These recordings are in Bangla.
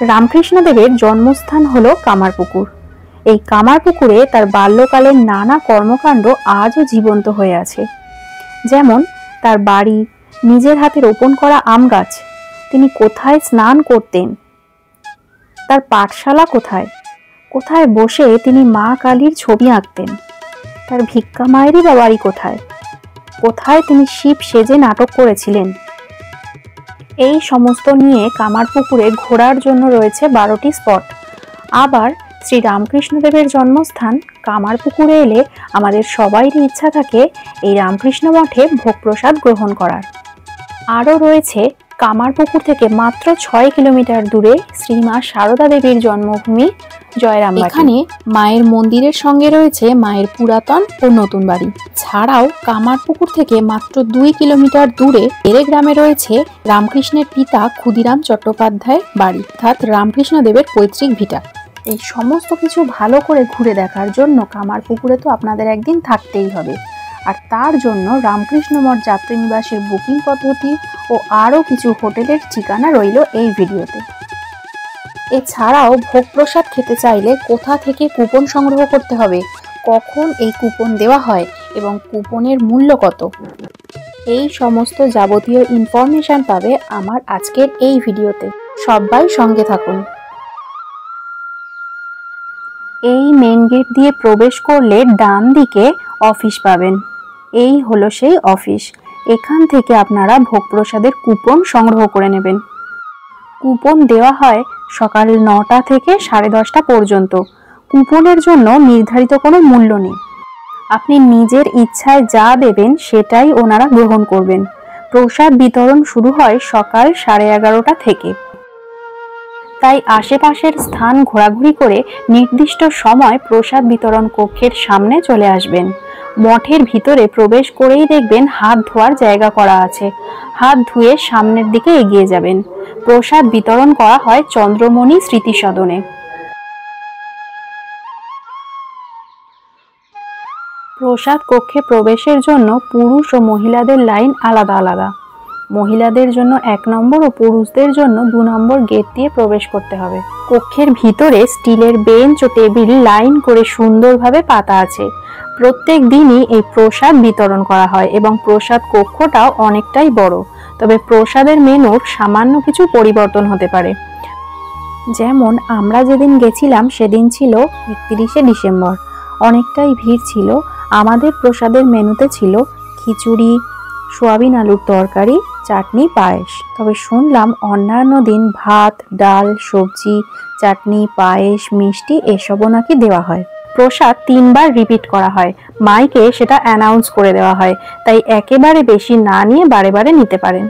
রামকৃষ্ণদেবের জন্মস্থান হলো কামারপুকুর। এই কামারপুকুরে তার বাল্যকালের নানা কর্মকাণ্ড আজও জীবন্ত হয়ে আছে। যেমন তার বাড়ি, নিজের হাতে রোপণ করা আম গাছ, তিনি কোথায় স্নান করতেন, তার পাঠশালা কোথায়, কোথায় বসে তিনি মা কালীর ছবি আঁকতেন, তার ভিক্ষা মায়েরই বা বাড়ি কোথায়, কোথায় তিনি শিব সেজে নাটক করেছিলেন। এই সমস্ত নিয়ে কামারপুকুরে ঘোরার জন্য রয়েছে 12টি স্পট। আবার শ্রী রামকৃষ্ণদেবের জন্মস্থান কামারপুকুরে এলে আমাদের সবারই ইচ্ছা থাকে এই রামকৃষ্ণ মঠে ভোগ প্রসাদ গ্রহণ করার। আরও রয়েছে কামারপুকুর থেকে মাত্র 6 কিলোমিটার দূরে শ্রীমা সারদা দেবীর জন্মভূমি জয়রামবাটি। এখানে মায়ের মন্দিরের সঙ্গে রয়েছে মায়ের পুরাতন ও নতুন বাড়ি। ছাড়াও কামারপুকুর থেকে মাত্র 2 কিলোমিটার দূরে এরে গ্রামে রয়েছে রামকৃষ্ণের পিতা ক্ষুদিরাম চট্টোপাধ্যায়ের বাড়ি, অর্থাৎ রামকৃষ্ণদেবের পৈতৃক ভিটা। এই সমস্ত কিছু ভালো করে ঘুরে দেখার জন্য কামারপুকুরে তো আপনাদের একদিন থাকতেই হবে। আর তার জন্য রামকৃষ্ণ মঠ যাত্রীনিবাসের বুকিং পদ্ধতি ও আরও কিছু হোটেলের ঠিকানা রইল এই ভিডিওতে। এছাড়াও ভোগ প্রসাদ খেতে চাইলে কোথা থেকে কুপন সংগ্রহ করতে হবে, কখন এই কুপন দেওয়া হয় এবং কুপনের মূল্য কত, এই সমস্ত যাবতীয় ইনফরমেশন পাবে আমার আজকের এই ভিডিওতে। সবাই সঙ্গে থাকুন। এই মেন গেট দিয়ে প্রবেশ করলে ডান দিকে অফিস পাবেন। এই হলো সেই অফিস। এখান থেকে আপনারা ভোগ প্রসাদের কুপন সংগ্রহ করে নেবেন। কুপন দেওয়া হয় সকাল 9টা থেকে 10:30 পর্যন্ত। কুপনের জন্য নির্ধারিত কোনো মূল্য নেই, আপনি নিজের ইচ্ছায় যা দেবেন সেটাই ওনারা গ্রহণ করবেন। প্রসাদ বিতরণ শুরু হয় সকাল 11:30টা থেকে। তাই আশেপাশের স্থান ঘোরাঘুরি করে নির্দিষ্ট সময় প্রসাদ বিতরণ কক্ষের সামনে চলে আসবেন। মঠের ভিতরে প্রবেশ করেই দেখবেন হাত ধোয়ার জায়গা করা আছে। হাত ধুয়ে সামনের দিকে এগিয়ে যাবেন। প্রসাদ বিতরণ করা হয় চন্দ্রমণি স্মৃতি সদনে। প্রসাদ কক্ষে প্রবেশের জন্য পুরুষ ও মহিলাদের লাইন আলাদা আলাদা। মহিলাদের জন্য 1 নম্বর ও পুরুষদের জন্য 2 নম্বর গেট দিয়ে প্রবেশ করতে হবে। কক্ষের ভিতরে স্টিলের বেঞ্চ ও টেবিল লাইন করে সুন্দরভাবে পাতা আছে। প্রত্যেক দিনই এই প্রসাদ বিতরণ করা হয় এবং প্রসাদ কক্ষটাও অনেকটাই বড়। তবে প্রসাদের মেনুর সামান্য কিছু পরিবর্তন হতে পারে। যেমন আমরা যেদিন গেছিলাম সেদিন ছিল 31শে ডিসেম্বর, অনেকটাই ভিড় ছিল। আমাদের প্রসাদের মেনুতে ছিল খিচুড়ি, সোয়াবিন আলুর তরকারি, চাটনি, পায়েস। তবে শুনলাম অন্যান্য দিন ভাত, ডাল, সবজি, চাটনি, পায়েস, মিষ্টি এসবও নাকি দেওয়া হয়। প্রসাদ 3 বার রিপিট করা হয়, মাইকে সেটা অ্যানাউন্স করে দেওয়া হয়। তাই একেবারে বেশি না নিয়ে বারে বারে নিতে পারেন।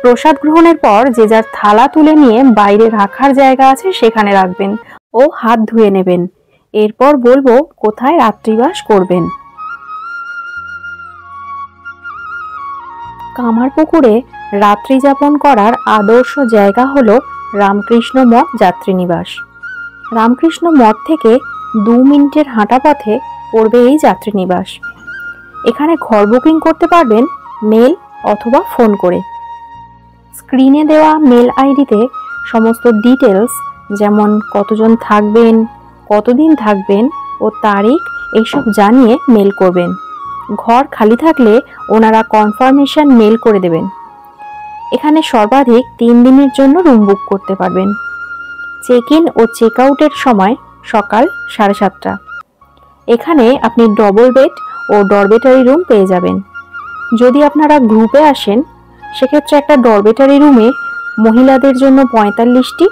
প্রসাদ গ্রহণের পর যে যার থালা তুলে নিয়ে বাইরে রাখার জায়গা আছে সেখানে রাখবেন ও হাত ধুয়ে নেবেন। এরপর বলবো কোথায় রাত্রিবাস করবেন। কামারপুকুরে রাত্রি যাপন করার আদর্শ জায়গা হলো রামকৃষ্ণ মঠ যাত্রীনিবাস। রামকৃষ্ণ মঠ থেকে 2 মিনিটের হাঁটা পথে পড়বে এই যাত্রীনিবাস। এখানে ঘর বুকিং করতে পারবেন মেল অথবা ফোন করে। স্ক্রিনে দেওয়া মেল আইডিতে সমস্ত ডিটেলস, যেমন কতজন থাকবেন, কতদিন থাকবেন ও তারিখ, এইসব জানিয়ে মেল করবেন। ঘর খালি থাকলে ওনারা কনফার্মেশন মেল করে দেবেন। এখানে সর্বাধিক 3 দিনের জন্য রুম বুক করতে পারবেন। চেক ইন ও চেক আউটের সময় সকাল 7:30। এখানে আপনি ডবল বেড ও ডরবেটারি রুম পেয়ে যাবেন। যদি আপনারা গ্রুপে আসেন সেক্ষেত্রে একটা ডরবেটারি রুমে মহিলাদের জন্য 45টি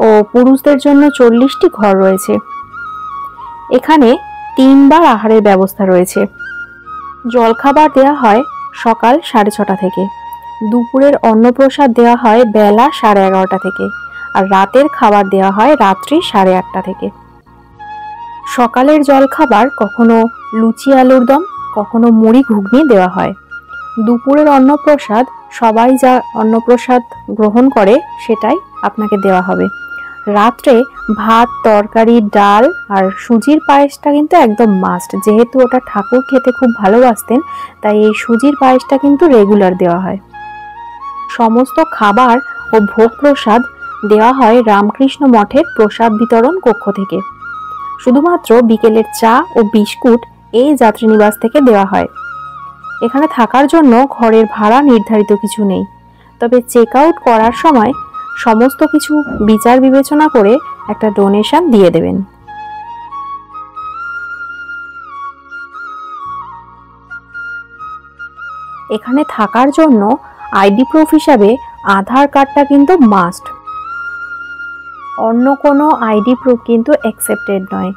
ও পুরুষদের জন্য 40টি ঘর রয়েছে। এখানে 3 বার আহারের ব্যবস্থা রয়েছে। জলখাবার দেওয়া হয় সকাল 6:30 থেকে। দুপুরের অন্নপ্রসাদ দেওয়া হয় বেলা 11:30 থেকে। আর রাতের খাবার দেওয়া হয় রাত্রি 8:30 থেকে। সকালের জলখাবার কখনো লুচি আলুর দম, কখনো মুড়ি ঘুগনি দেওয়া হয়। দুপুরের অন্নপ্রসাদ সবাই যা অন্নপ্রসাদ গ্রহণ করে সেটাই আপনাকে দেওয়া হবে। রাত্রে ভাত, তরকারি, ডাল আর সুজির পায়েসটা কিন্তু একদম মাস্ট। যেহেতু ওটা ঠাকুর খেতে খুব ভালোবাসতেন তাই এই সুজির পায়েসটা কিন্তু রেগুলার দেওয়া হয়। সমস্ত খাবার ও ভোগ প্রসাদ দেওয়া হয় রামকৃষ্ণ মঠের প্রসাদ বিতরণ কক্ষ থেকে। শুধুমাত্র বিকেলের চা ও বিস্কুট এই যাত্রীনিবাস থেকে দেওয়া হয়। এখানে থাকার জন্য ঘরের ভাড়া নির্ধারিত কিছু নেই, তবে চেক আউট করার সময় সমস্ত কিছু বিচার বিবেচনা করে একটা ডোনেশন দিয়ে দেবেন। এখানে থাকার জন্য আইডি প্রুফ হিসাবে আধার কার্ডটা কিন্তু মাস্ট। অন্য কোনো আইডি প্রুফ কিন্তু অ্যাকসেপ্টেড নয়,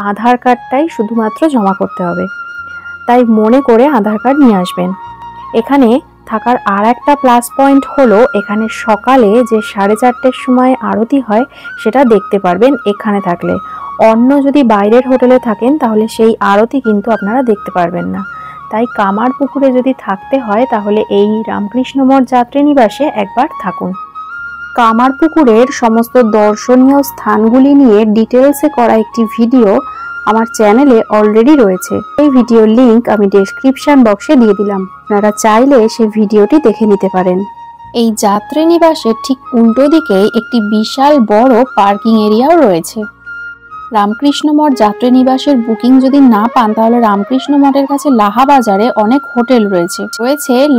আধার কার্ডটাই শুধুমাত্র জমা করতে হবে, তাই মনে করে আধার কার্ড নিয়ে আসবেন। এখানে থাকার আর একটা প্লাস পয়েন্ট হলো এখানে সকালে যে 4:30টার সময় আরতি হয় সেটা দেখতে পারবেন এখানে থাকলে। অন্য যদি বাইরের হোটেলে থাকেন তাহলে সেই আরতি কিন্তু আপনারা দেখতে পারবেন না। তাই কামারপুকুরে যদি থাকতে হয় তাহলে এই রামকৃষ্ণ মঠ যাত্রীনিবাসে একবার থাকুন। কামারপুকুরের সমস্ত দর্শনীয় স্থানগুলি নিয়ে ডিটেলসে করা একটি ভিডিও আমার চ্যানেলে অলরেডি রয়েছে। এই ভিডিওর লিংক আমি ডেসক্রিপশন বক্সে দিয়ে দিলাম, আপনারা চাইলে সেই ভিডিওটি দেখে নিতে পারেন। এই যাত্রীনিবাসের ঠিক উল্টো দিকে একটি বিশাল বড় পার্কিং এরিয়াও রয়েছে। রামকৃষ্ণ মঠ যাত্রীনিবাসের বুকিং যদি না পান তাহলে রামকৃষ্ণ মঠের কাছে লাহা বাজারে অনেক হোটেল রয়েছে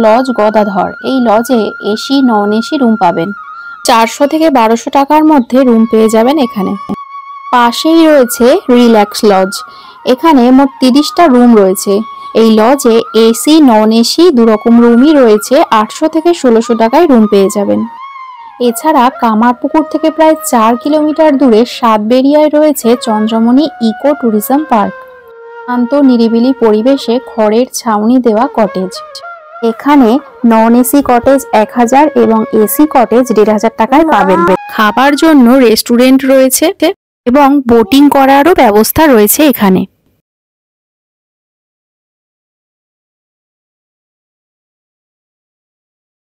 লজ গদাধর। এই লজে এসি নন এসি রুম পাবেন, 400 থেকে 1200 টাকার মধ্যে রুম পেয়ে যাবেন এখানে। পাশেই রয়েছে রিল্যাক্স লজ, এখানে মোট 30টা রুম রয়েছে। এই লজে এসি নন এসি দুরকম রুমই রয়েছে, 800 থেকে 1600 টাকায় রুম পেয়ে যাবেন। এছাড়া কামারপুকুর থেকে প্রায় 4 কিলোমিটার দূরে সাতবেরিয়ায় রয়েছে চন্দ্রমণি ইকো ট্যুরিজম পার্ক, শান্ত নিরিবিলি পরিবেশে খড়ের ছাউনি দেওয়া কটেজ। এখানে নন এসি কটেজ 1000 এবং এসি কটেজ 1500 টাকায় পাবেন। খাবার জন্য রেস্টুরেন্ট রয়েছে এবং বোটিং করারও ব্যবস্থা রয়েছে এখানে।